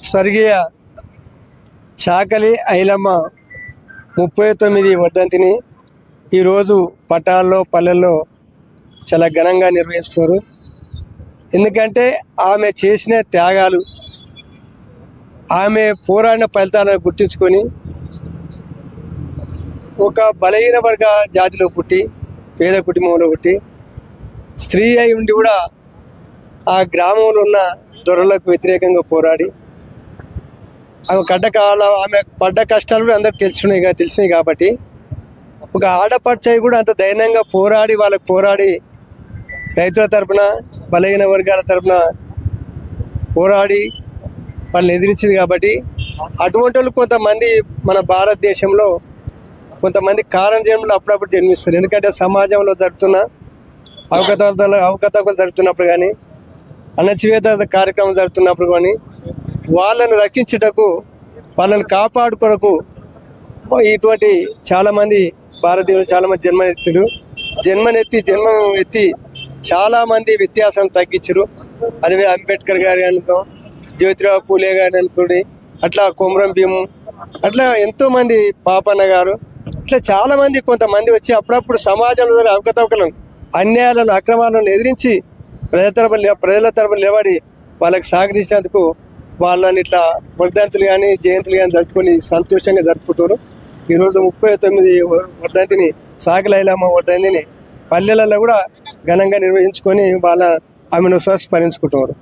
స్వర్గీయ చాకలి ఐలమ్మ 39 వర్ధంతిని ఈరోజు పట్టణాల్లో పల్లెల్లో చాలా ఘనంగా నిర్వహిస్తున్నారు. ఎందుకంటే ఆమె చేసిన త్యాగాలు, ఆమె పోరాడిన ఫలితాలను గుర్తుంచుకొని ఒక బలహీన వర్గ జాతిలో పుట్టి, పేద కుటుంబంలో పుట్టి, స్త్రీ అయి ఉండి కూడా ఆ గ్రామంలో ఉన్న దొరలకు వ్యతిరేకంగా పోరాడి ఆమె ఆమె పడ్డ కష్టాలు కూడా అందరికి తెలిసినాయి కాబట్టి ఒక ఆడపడుచు కూడా అంత ధైర్యంగా పోరాడి రైతుల తరపున, బలహీన వర్గాల తరపున పోరాడి వాళ్ళని ఎదిరించింది. కాబట్టి అటువంటి వాళ్ళు కొంతమంది మన భారతదేశంలో కొంతమంది కారణజన్మలు అప్పుడప్పుడు జన్మిస్తారు. ఎందుకంటే సమాజంలో జరుగుతున్న అవకతవకలు జరుగుతున్నప్పుడు కానీ, అణచివేత కార్యక్రమం జరుగుతున్నప్పుడు కానీ వాళ్ళని రక్షించుటకు, వాళ్ళని కాపాడుకొనకు ఇటువంటి చాలామంది భారతదేశంలో చాలామంది జన్మ ఎత్తి చాలామంది వ్యత్యాసం తగ్గించరు. అదే అంబేద్కర్ గారి అనుకో, జ్యోతిరావు పూలే గారి అనుకోండి, అట్లా కొమరం భీము, అట్లా ఎంతోమంది పాపన్న గారు, ఇట్లా చాలామంది కొంతమంది వచ్చి అప్పుడప్పుడు సమాజంలో అవకతవకలను, అన్యాయాలను, అక్రమాలను ఎదిరించి ప్రజల తరపున నిలబడి వాళ్ళకి సహకరించినందుకు వాళ్ళని ఇట్లా వర్ధంతులు కానీ జయంతులు కానీ జరుపుకొని సంతోషంగా జరుపుకుంటారు. ఈరోజు 39 వర్ధంతిని, చాకలి ఐలమ్మ వర్ధంతిని పల్లెలలో కూడా ఘనంగా నిర్వహించుకొని ఆమెను స్మరించుకుంటున్నారు.